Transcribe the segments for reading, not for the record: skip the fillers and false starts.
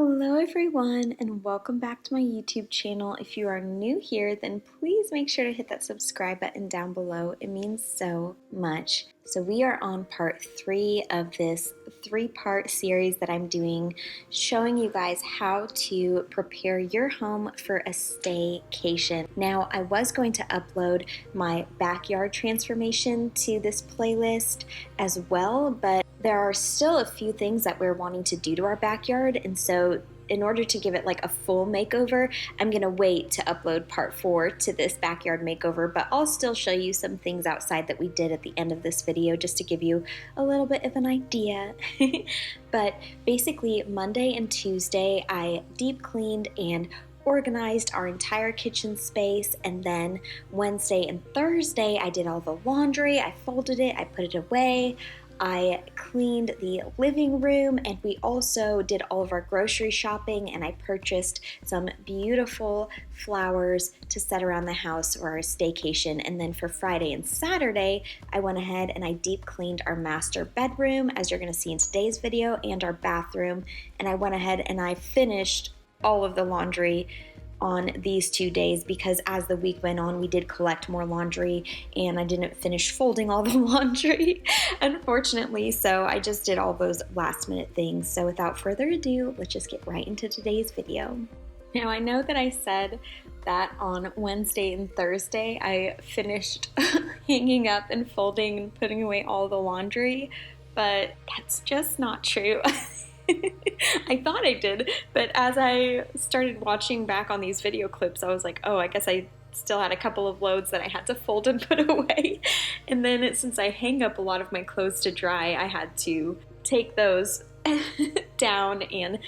Hello everyone and welcome back to my YouTube channel. If you are new here, then please make sure to hit that subscribe button down below. It means so much. So we are on part 3 of this 3-part series that I'm doing, showing you guys how to prepare your home for a staycation. Now, I was going to upload my backyard transformation to this playlist as well, but there are still a few things that we're wanting to do to our backyard, and so in order to give it like a full makeover, I'm gonna wait to upload part 4 to this backyard makeover, but I'll still show you some things outside that we did at the end of this video just to give you a little bit of an idea. But basically Monday and Tuesday I deep cleaned and organized our entire kitchen space, and then Wednesday and Thursday I did all the laundry, I folded it, I put it away, I cleaned the living room, and we also did all of our grocery shopping, and I purchased some beautiful flowers to set around the house for our staycation. And then for Friday and Saturday, I went ahead and I deep cleaned our master bedroom, as you're going to see in today's video, and our bathroom, and I went ahead and I finished all of the laundry on these 2 days because as the week went on we did collect more laundry and I didn't finish folding all the laundry unfortunately, so I just did all those last minute things. So without further ado, let's just get right into today's video. Now, I know that I said that on Wednesday and Thursday I finished hanging up and folding and putting away all the laundry, but that's just not true. I thought I did, but as I started watching back on these video clips, I was like, oh, I guess I still had a couple of loads that I had to fold and put away. And then since I hang up a lot of my clothes to dry, I had to take those down and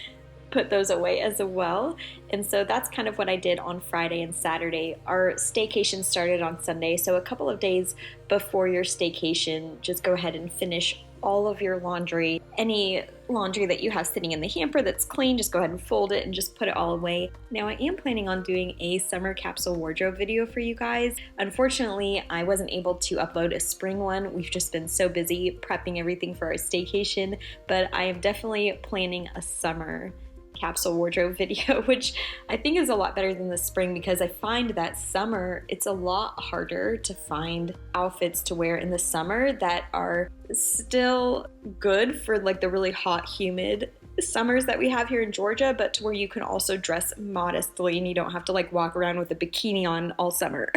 put those away as well. And so that's kind of what I did on Friday and Saturday. Our staycation started on Sunday, so a couple of days before your staycation, just go ahead and finish all of your laundry. Any laundry that you have sitting in the hamper that's clean, just go ahead and fold it and just put it all away. Now, I am planning on doing a summer capsule wardrobe video for you guys. Unfortunately, I wasn't able to upload a spring one. We've just been so busy prepping everything for our staycation, but I am definitely planning a summer capsule wardrobe video, which I think is a lot better than the spring because I find that summer, it's a lot harder to find outfits to wear in the summer that are still good for like the really hot, humid summers that we have here in Georgia, but to where you can also dress modestly and you don't have to like walk around with a bikini on all summer.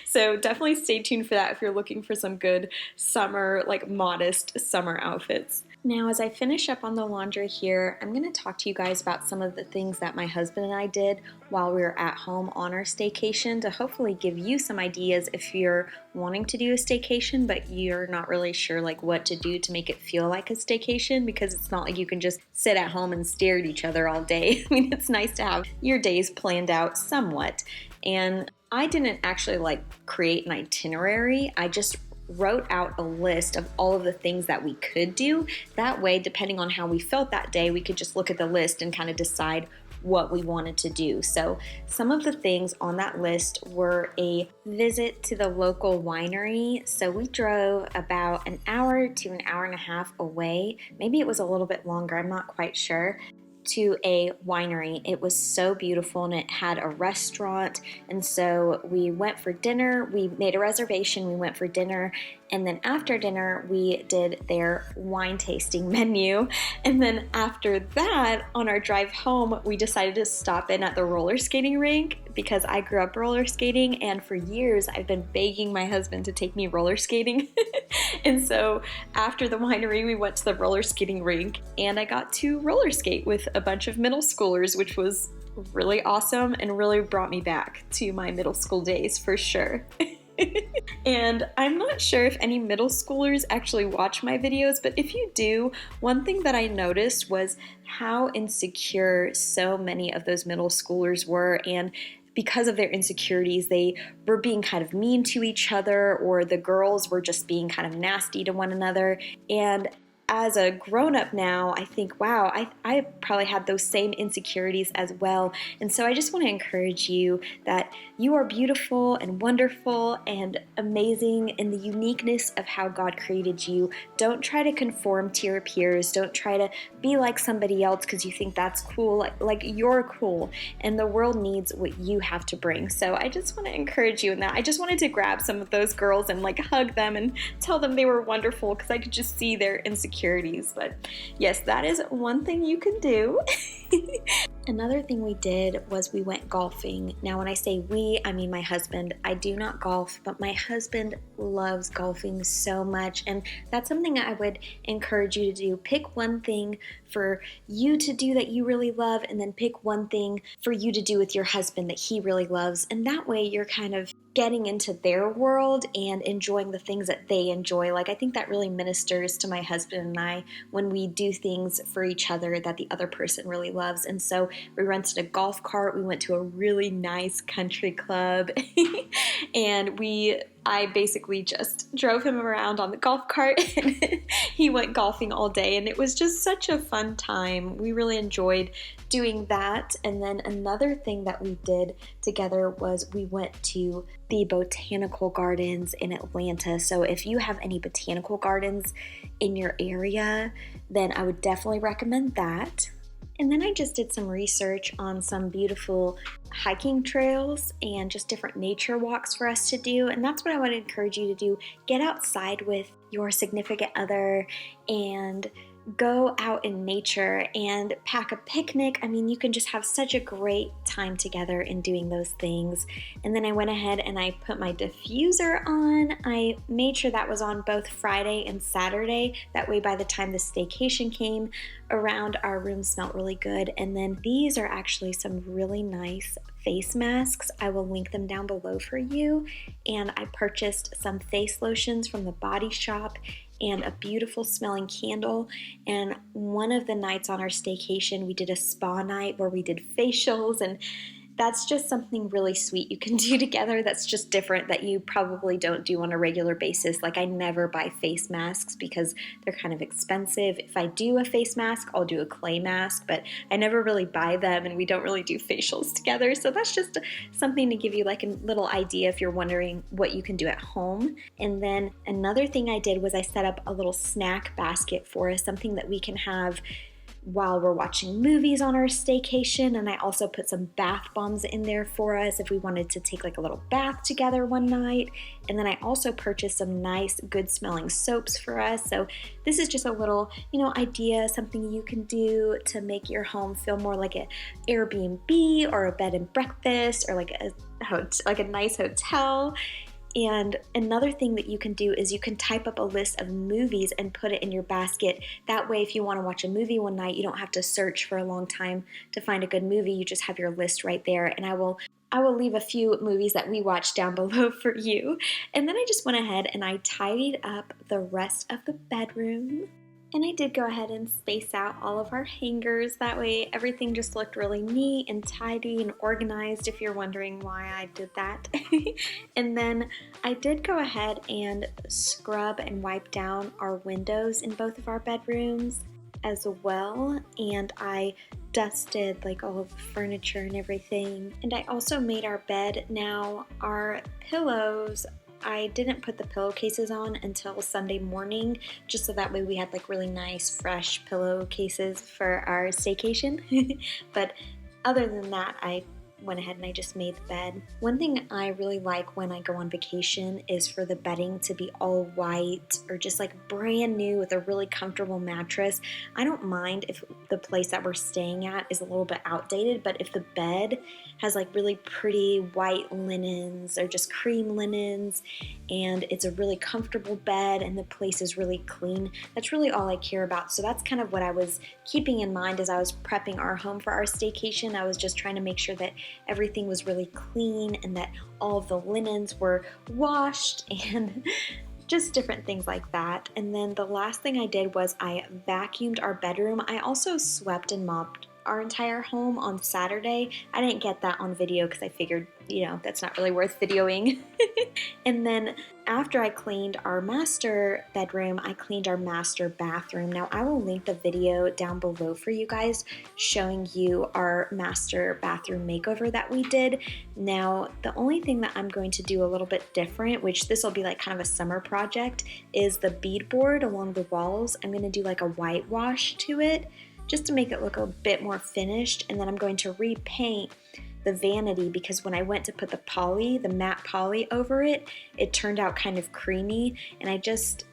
So definitely stay tuned for that if you're looking for some good summer, like modest summer outfits. Now, as I finish up on the laundry here, I'm going to talk to you guys about some of the things that my husband and I did while we were at home on our staycation to hopefully give you some ideas if you're wanting to do a staycation but you're not really sure like what to do to make it feel like a staycation, because it's not like you can just sit at home and stare at each other all day. I mean, it's nice to have your days planned out somewhat. And I didn't actually like create an itinerary. I just wrote out a list of all of the things that we could do. That way, depending on how we felt that day, we could just look at the list and kind of decide what we wanted to do. So some of the things on that list were a visit to the local winery. So we drove about an hour to an hour and a half away. Maybe it was a little bit longer, I'm not quite sure, to a winery. It was so beautiful and it had a restaurant, and so we went for dinner. We made a reservation, we went for dinner, and then after dinner we did their wine tasting menu, and then after that on our drive home we decided to stop in at the roller skating rink because I grew up roller skating, and for years I've been begging my husband to take me roller skating. And so after the winery we went to the roller skating rink and I got to roller skate with a bunch of middle schoolers, which was really awesome and really brought me back to my middle school days for sure. And I'm not sure if any middle schoolers actually watch my videos, but if you do, one thing that I noticed was how insecure so many of those middle schoolers were, and because of their insecurities, they were being kind of mean to each other, or the girls were just being kind of nasty to one another. And as a grown-up now, I think, wow, I probably had those same insecurities as well. And so I just want to encourage you that you are beautiful and wonderful and amazing in the uniqueness of how God created you. Don't try to conform to your peers. Don't try to be like somebody else because you think that's cool. Like you're cool, and the world needs what you have to bring. So I just want to encourage you in that. I just wanted to grab some of those girls and like hug them and tell them they were wonderful because I could just see their insecurities. But yes, that is one thing you can do. Another thing we did was we went golfing. Now, when I say we, I mean my husband. I do not golf, but my husband loves golfing so much, and that's something I would encourage you to do. Pick one thing for you to do that you really love, and then pick one thing for you to do with your husband that he really loves, and that way you're kind of getting into their world and enjoying the things that they enjoy. Like, I think that really ministers to my husband and I when we do things for each other that the other person really loves. And so we rented a golf cart. We went to a really nice country club and I basically just drove him around on the golf cart and he went golfing all day, and it was just such a fun time. We really enjoyed doing that. And then another thing that we did together was we went to the botanical gardens in Atlanta. So if you have any botanical gardens in your area, then I would definitely recommend that. And then I just did some research on some beautiful hiking trails and just different nature walks for us to do. And that's what I want to encourage you to do. Get outside with your significant other and go out in nature and pack a picnic. I mean, you can just have such a great time together in doing those things. And then I went ahead and I put my diffuser on. I made sure that was on both Friday and Saturday. That way by the time the staycation came around, our room smelled really good. And then these are actually some really nice face masks. I will link them down below for you. And I purchased some face lotions from the Body Shop and a beautiful smelling candle. And one of the nights on our staycation, we did a spa night where we did facials, and that's just something really sweet you can do together that's just different that you probably don't do on a regular basis. Like, I never buy face masks because they're kind of expensive. If I do a face mask, I'll do a clay mask, but I never really buy them, and we don't really do facials together. So that's just something to give you like a little idea if you're wondering what you can do at home. And then another thing I did was I set up a little snack basket for us, something that we can have while we're watching movies on our staycation. And I also put some bath bombs in there for us if we wanted to take like a little bath together one night. And then I also purchased some nice, good smelling soaps for us. So this is just a little, idea, something you can do to make your home feel more like an Airbnb or a bed and breakfast or like a nice hotel. And another thing that you can do is you can type up a list of movies and put it in your basket. That way, if you want to watch a movie one night, you don't have to search for a long time to find a good movie. You just have your list right there. And I will leave a few movies that we watched down below for you. And then I just went ahead and I tidied up the rest of the bedroom. And I did go ahead and space out all of our hangers. That way everything just looked really neat and tidy and organized, if you're wondering why I did that. And then I did go ahead and scrub and wipe down our windows in both of our bedrooms as well. And I dusted like all of the furniture and everything. And I also made our bed. Now our pillows, I didn't put the pillowcases on until Sunday morning, just so that way we had like really nice fresh pillowcases for our staycation. But other than that, I went ahead and I just made the bed. One thing I really like when I go on vacation is for the bedding to be all white or just like brand new with a really comfortable mattress. I don't mind if the place that we're staying at is a little bit outdated, but if the bed has like really pretty white linens or just cream linens and it's a really comfortable bed and the place is really clean, that's really all I care about. So that's kind of what I was keeping in mind as I was prepping our home for our staycation. I was just trying to make sure that everything was really clean and that all of the linens were washed and just different things like that. And then the last thing I did was I vacuumed our bedroom. I also swept and mopped our entire home on Saturday. I didn't get that on video because I figured, that's not really worth videoing. And then after I cleaned our master bedroom, I cleaned our master bathroom. Now I will link the video down below for you guys showing you our master bathroom makeover that we did. Now the only thing that I'm going to do a little bit different, which this will be like kind of a summer project, is the beadboard along the walls. I'm going to do like a whitewash to it just to make it look a bit more finished, and then I'm going to repaint the vanity because when I went to put the matte poly over it, it turned out kind of creamy, and I just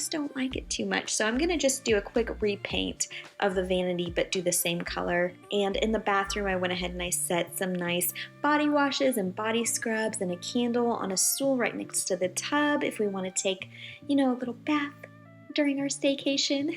don't like it too much. So I'm gonna just do a quick repaint of the vanity but do the same color. And in the bathroom I went ahead and I set some nice body washes and body scrubs and a candle on a stool right next to the tub if we want to take, a little bath during our staycation.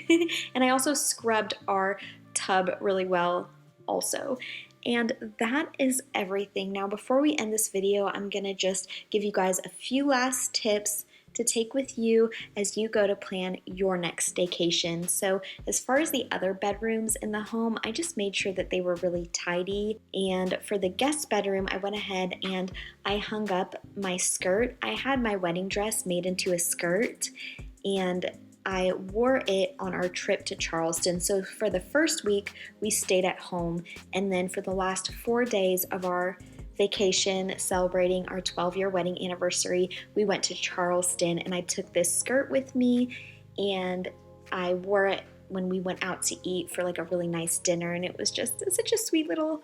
And I also scrubbed our tub really well also. And that is everything. Now before we end this video, I'm gonna just give you guys a few last tips to take with you as you go to plan your next staycation. So as far as the other bedrooms in the home, I just made sure that they were really tidy. And for the guest bedroom, I went ahead and I hung up my skirt. I had my wedding dress made into a skirt, and I wore it on our trip to Charleston. So for the first week, we stayed at home. And then for the last 4 days of our vacation celebrating our 12-year wedding anniversary, we went to Charleston, and I took this skirt with me and I wore it when we went out to eat for like a really nice dinner, and it was just such a sweet little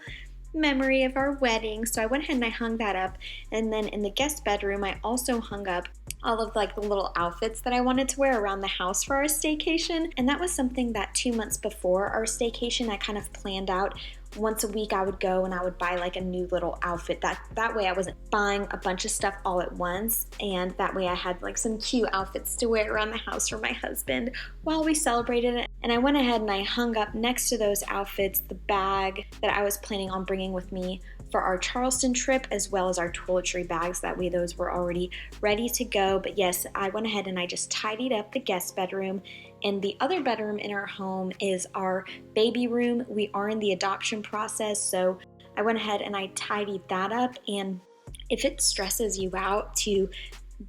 memory of our wedding. So I went ahead and I hung that up. And then in the guest bedroom, I also hung up all of like the little outfits that I wanted to wear around the house for our staycation. And that was something that 2 months before our staycation I kind of planned out. Once a week I would go and I would buy like a new little outfit. That way I wasn't buying a bunch of stuff all at once, and that way I had like some cute outfits to wear around the house for my husband while we celebrated it. And I went ahead and I hung up next to those outfits the bag that I was planning on bringing with me for our Charleston trip, as well as our toiletry bags. That way those were already ready to go. But yes, I went ahead and I just tidied up the guest bedroom. And the other bedroom in our home is our baby room. We are in the adoption process, so I went ahead and I tidied that up. And if it stresses you out to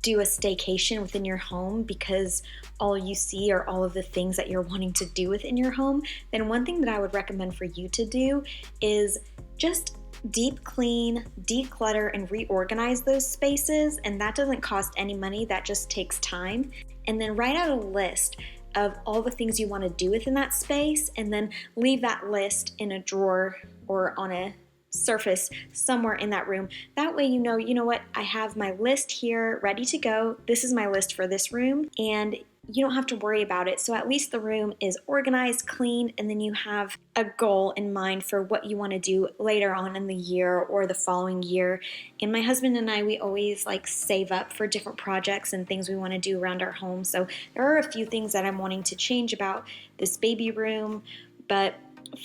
do a staycation within your home because all you see are all of the things that you're wanting to do within your home, then one thing that I would recommend for you to do is just deep clean, declutter, and reorganize those spaces. And that doesn't cost any money, that just takes time. And then write out a list of all the things you want to do within that space, and then leave that list in a drawer or on a surface somewhere in that room. That way you know what, I have my list here ready to go. This is my list for this room, and you don't have to worry about it. So at least the room is organized, clean, and then you have a goal in mind for what you want to do later on in the year or the following year. And my husband and I, we always like save up for different projects and things we want to do around our home. So there are a few things that I'm wanting to change about this baby room, but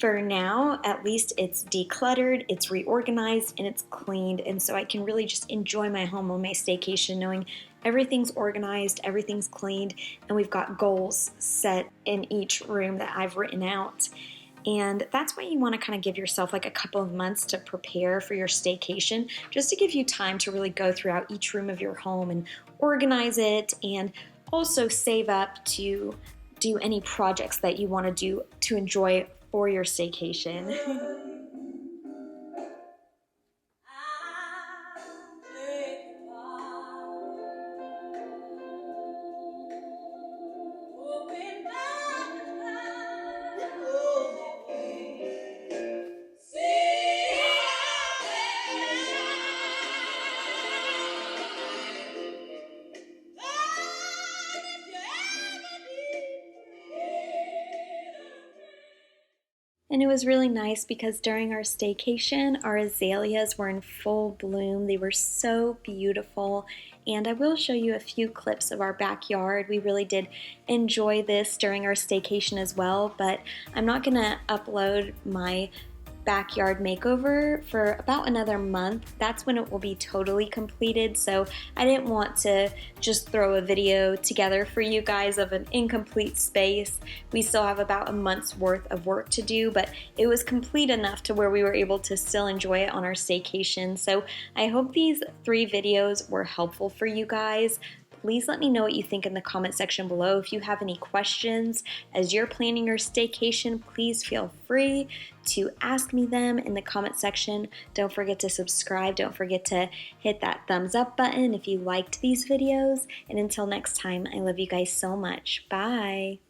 for now, at least it's decluttered, it's reorganized, and it's cleaned. And so I can really just enjoy my home on my staycation knowing everything's organized, everything's cleaned, and we've got goals set in each room that I've written out. And that's why you want to kind of give yourself like a couple of months to prepare for your staycation, just to give you time to really go throughout each room of your home and organize it, and also save up to do any projects that you want to do to enjoy for your staycation. And it was really nice because during our staycation, our azaleas were in full bloom. They were so beautiful. And I will show you a few clips of our backyard. We really did enjoy this during our staycation as well, but I'm not gonna upload my backyard makeover for about another month. That's when it will be totally completed, so I didn't want to just throw a video together for you guys of an incomplete space. We still have about a month's worth of work to do, but it was complete enough to where we were able to still enjoy it on our staycation. So I hope these 3 videos were helpful for you guys. Please let me know what you think in the comment section below. If you have any questions as you're planning your staycation, please feel free to ask me them in the comment section. Don't forget to subscribe. Don't forget to hit that thumbs up button if you liked these videos. And until next time, I love you guys so much. Bye.